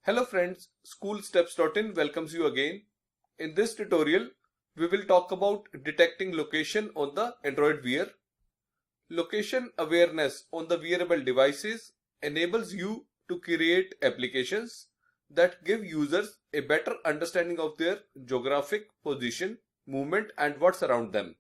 Hello friends, SchoolSteps.in welcomes you again. In this tutorial, we will talk about detecting location on the Android Wear. Location awareness on the wearable devices enables you to create applications that give users a better understanding of their geographic position, movement and what's around them.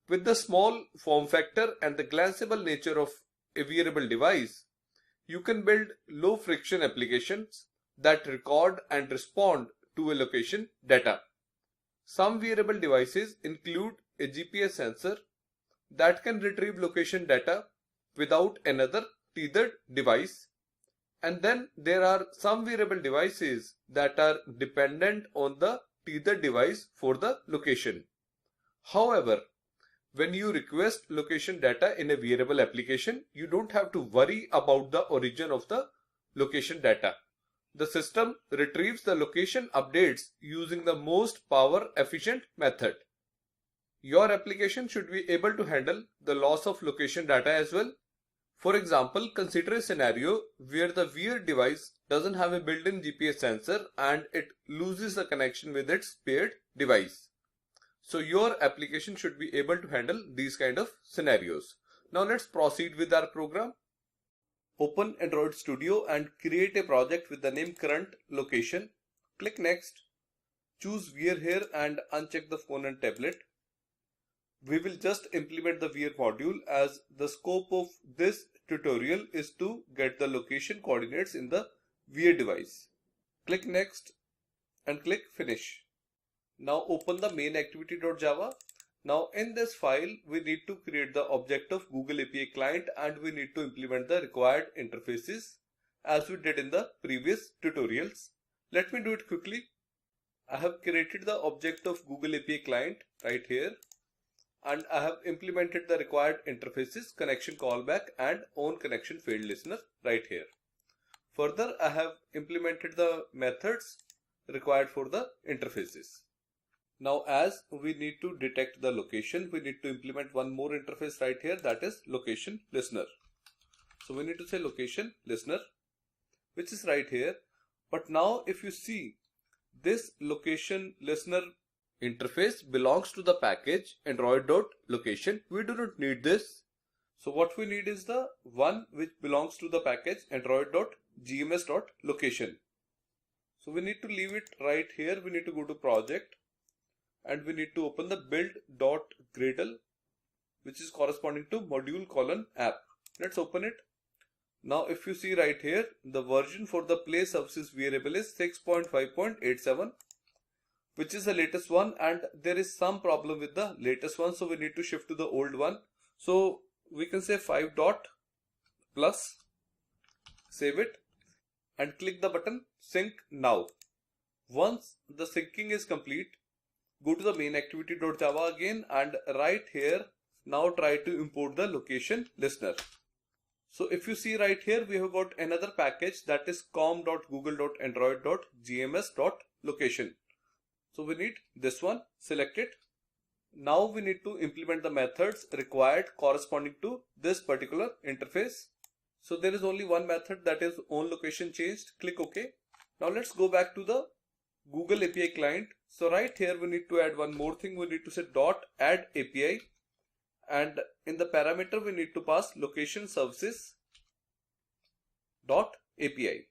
With the small form factor and the glanceable nature of a wearable device, you can build low friction applications that record and respond to a location data. Some wearable devices include a GPS sensor that can retrieve location data without another tethered device. And then there are some wearable devices that are dependent on the tethered device for the location. However, when you request location data in a wearable application, you don't have to worry about the origin of the location data. The system retrieves the location updates using the most power efficient method. Your application should be able to handle the loss of location data as well. For example, consider a scenario where the Wear device doesn't have a built-in GPS sensor and it loses the connection with its paired device. So your application should be able to handle these kind of scenarios. Now let's proceed with our program. Open Android Studio and create a project with the name current location. Click next. Choose Wear here and uncheck the phone and tablet. We will just implement the Wear module as the scope of this tutorial is to get the location coordinates in the Wear device. Click next and click finish. Now open the main activity.java. Now in this file we need to create the object of Google API client and we need to implement the required interfaces as we did in the previous tutorials. Let me do it quickly. I have created the object of Google API client right here and I have implemented the required interfaces, connection callback and on connection failed listener right here. Further, I have implemented the methods required for the interfaces. Now as we need to detect the location, we need to implement one more interface right here, that is location listener. So we need to say location listener, which is right here. But now if you see, this location listener interface belongs to the package android.location. We do not need this. So what we need is the one which belongs to the package android.gms.location. So we need to leave it right here. We need to go to project and we need to open the build.gradle, which is corresponding to module::app. Let's open it. Now if you see right here, the version for the play services variable is 6.5.87, which is the latest one, and there is some problem with the latest one, so we need to shift to the old one. So we can say 5 dot plus, save it and click the button sync now. Once the syncing is complete, go to the main activity.java again and right here now try to import the location listener. So if you see right here, we have got another package that is com.google.android.gms.location. So we need this one, select it. Now we need to implement the methods required corresponding to this particular interface. So there is only one method, that is onLocationChanged. Click OK. Now let's go back to the Google API client. So right here we need to add one more thing. We need to say .add API and in the parameter we need to pass location services .api.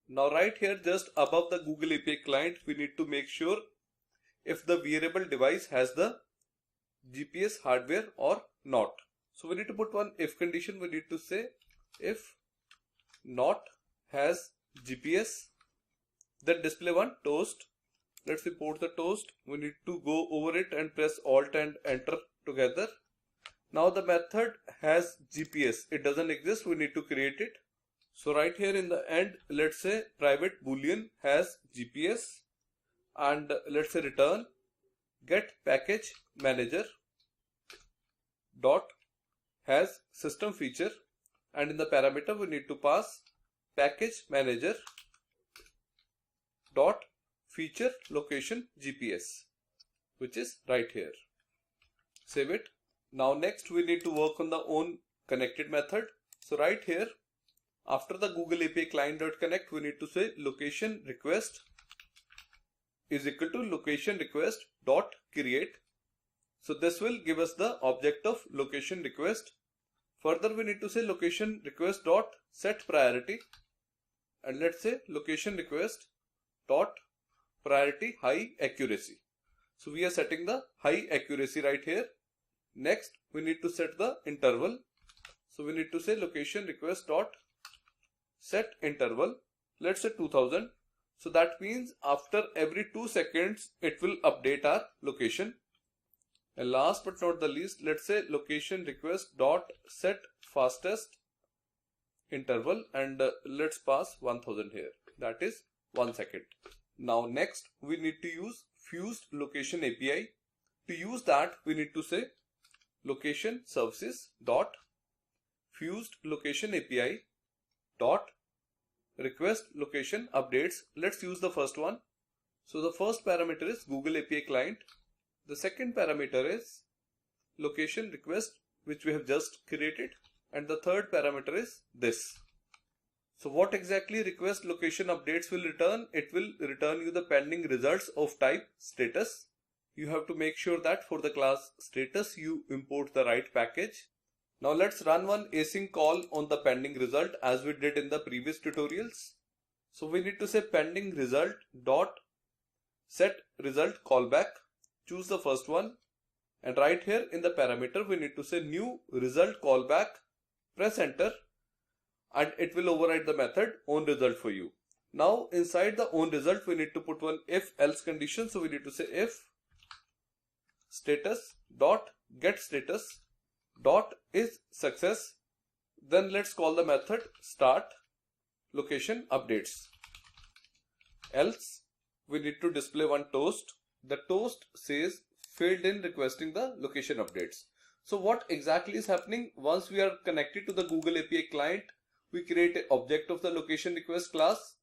Now right here just above the Google API client we need to make sure if the wearable device has the GPS hardware or not. So we need to put one if condition. We need to say if not has GPS, then display one toast. Let's import the toast. We need to go over it and press Alt and enter together. Now the method has GPS. It doesn't exist. We need to create it. So right here in the end, let's say private boolean has GPS and let's say return get package manager dot has system feature, and in the parameter we need to pass package manager dot feature location GPS, which is right here. Save it. Now next we need to work on the on connected method. So right here After the Google API client.connect, we need to say location request is equal to location request dot create. So this will give us the object of location request. Further, we need to say location request dot set priority, and let's say location request dot priority high accuracy. So we are setting the high accuracy right here. Next, we need to set the interval. So we need to say location request dot set interval. Let's say 2000. So that means after every 2 seconds, it will update our location. And last but not the least, let's say location request dot set fastest interval, and let's pass 1000 here. That is 1 second. Now next, we need to use fused location API. To use that, we need to say location services dot fused location API dot request location updates. Let's use the first one. So the first parameter is Google API client. The second parameter is location request, which we have just created, and the third parameter is this. So what exactly request location updates will return? It will return you the pending results of type status. You have to make sure that for the class status you import the right package. Now let's run one async call on the pending result as we did in the previous tutorials. So we need to say pending result dot set result callback. Choose the first one, and right here in the parameter we need to say new result callback. Press enter, and it will override the method onResult for you. Now inside the onResult we need to put one if else condition. So we need to say if status dot get status dot is success. Then let's call the method start location updates. Else we need to display one toast. The toast says failed in requesting the location updates. So what exactly is happening? Once we are connected to the Google API client, we create an object of the location request class.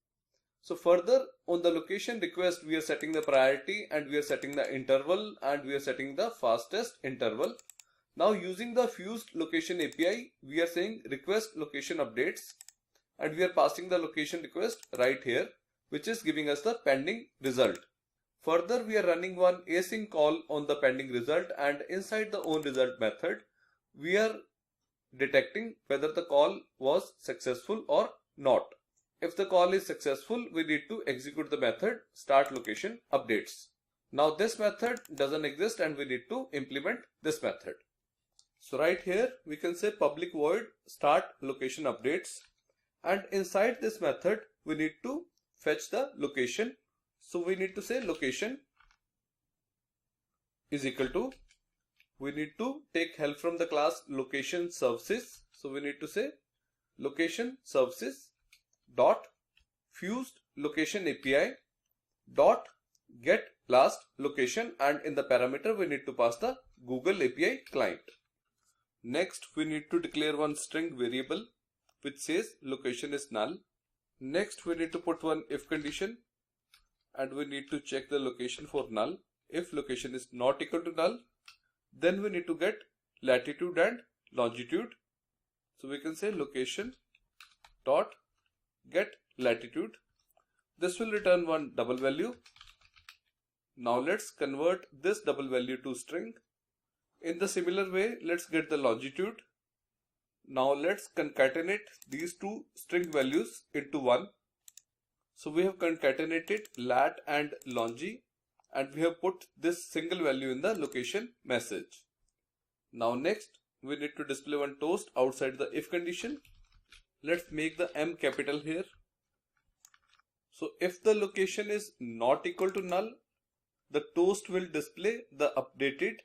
So further on the location request, we are setting the priority, and we are setting the interval, and we are setting the fastest interval. Now using the fused location API, we are saying request location updates, and we are passing the location request right here, which is giving us the pending result. Further, we are running one async call on the pending result, and inside the onResult method, we are detecting whether the call was successful or not. If the call is successful, we need to execute the method start location updates. Now this method doesn't exist, and we need to implement this method. So right here, we can say public void start location updates, and inside this method, we need to fetch the location. So we need to say location is equal to, we need to take help from the class location services. So we need to say location services dot fused location API dot get last location, and in the parameter we need to pass the Google API client. Next, we need to declare one string variable which says location is null. Next, we need to put one if condition, and we need to check the location for null. If location is not equal to null, then we need to get latitude and longitude. So we can say location dot get latitude. This will return one double value. Now let's convert this double value to string. In the similar way, let's get the longitude. Now let's concatenate these two string values into one. So we have concatenated lat and longi, and we have put this single value in the location message. Now next, we need to display one toast outside the if condition. Let's make the M capital here. So if the location is not equal to null, the toast will display the updated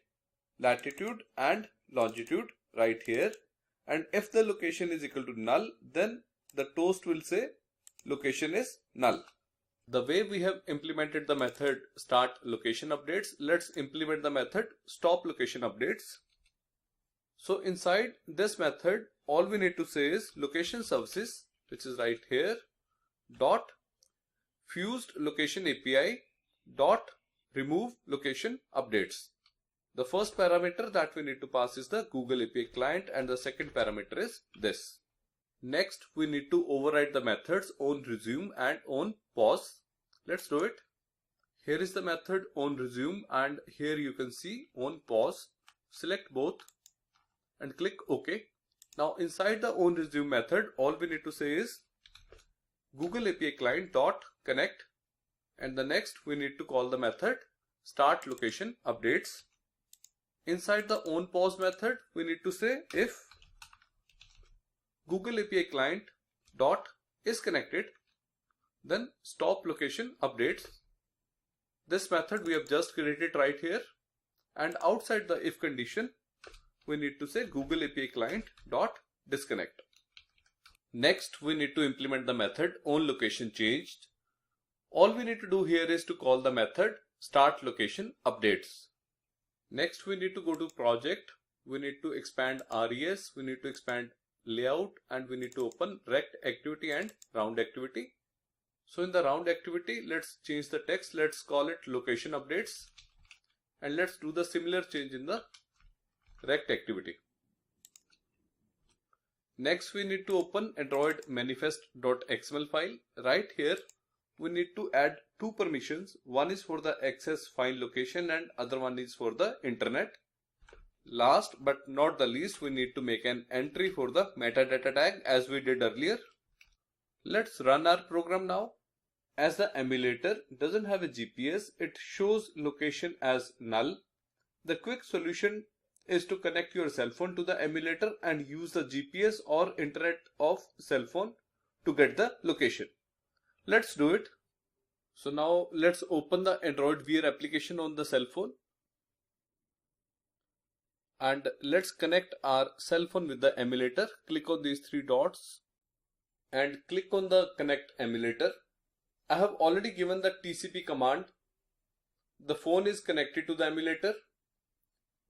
latitude and longitude right here. And if the location is equal to null, then the toast will say location is null. The way we have implemented the method start location updates, let's implement the method stop location updates. So inside this method, all we need to say is location services, which is right here, dot fused location API dot remove location updates. The first parameter that we need to pass is the Google API client, and the second parameter is this. Next, we need to override the methods onResume and onPause. Let's do it. Here is the method onResume and here you can see onPause. Select both and click OK. Now inside the onResume method, all we need to say is Google API client dot connect, and the next we need to call the method start location updates. Inside the onPause method, we need to say if Google API client dot is connected, then stop location updates. This method we have just created right here, and outside the if condition, we need to say Google API client dot disconnect. Next, we need to implement the method onLocationChanged. All we need to do here is to call the method start location updates. Next, we need to go to project. We need to expand RES. We need to expand layout, and we need to open rect activity and round activity. So in the round activity, let's change the text. Let's call it location updates, and let's do the similar change in the rect activity. Next, we need to open Android manifest.xml file. Right here, we need to add two permissions. One is for the access file location and other one is for the internet. Last but not the least, we need to make an entry for the metadata tag as we did earlier. Let's run our program now. As the emulator doesn't have a GPS, it shows location as null. The quick solution is to connect your cell phone to the emulator and use the GPS or internet of cell phone to get the location. Let's do it. So now let's open the Android Wear application on the cell phone. And let's connect our cell phone with the emulator. Click on these three dots and click on the connect emulator. I have already given the TCP command. The phone is connected to the emulator.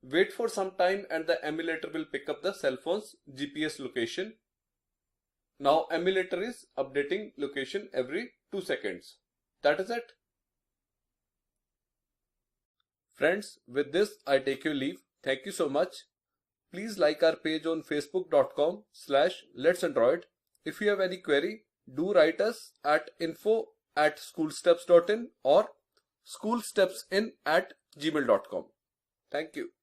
Wait for some time and the emulator will pick up the cell phone's GPS location. Now emulator is updating location every 2 seconds. That is it. Friends, with this I take your leave. Thank you so much. Please like our page on facebook.com/letsandroid. If you have any query, do write us at info@schoolsteps.in or schoolstepsin@gmail.com. Thank you.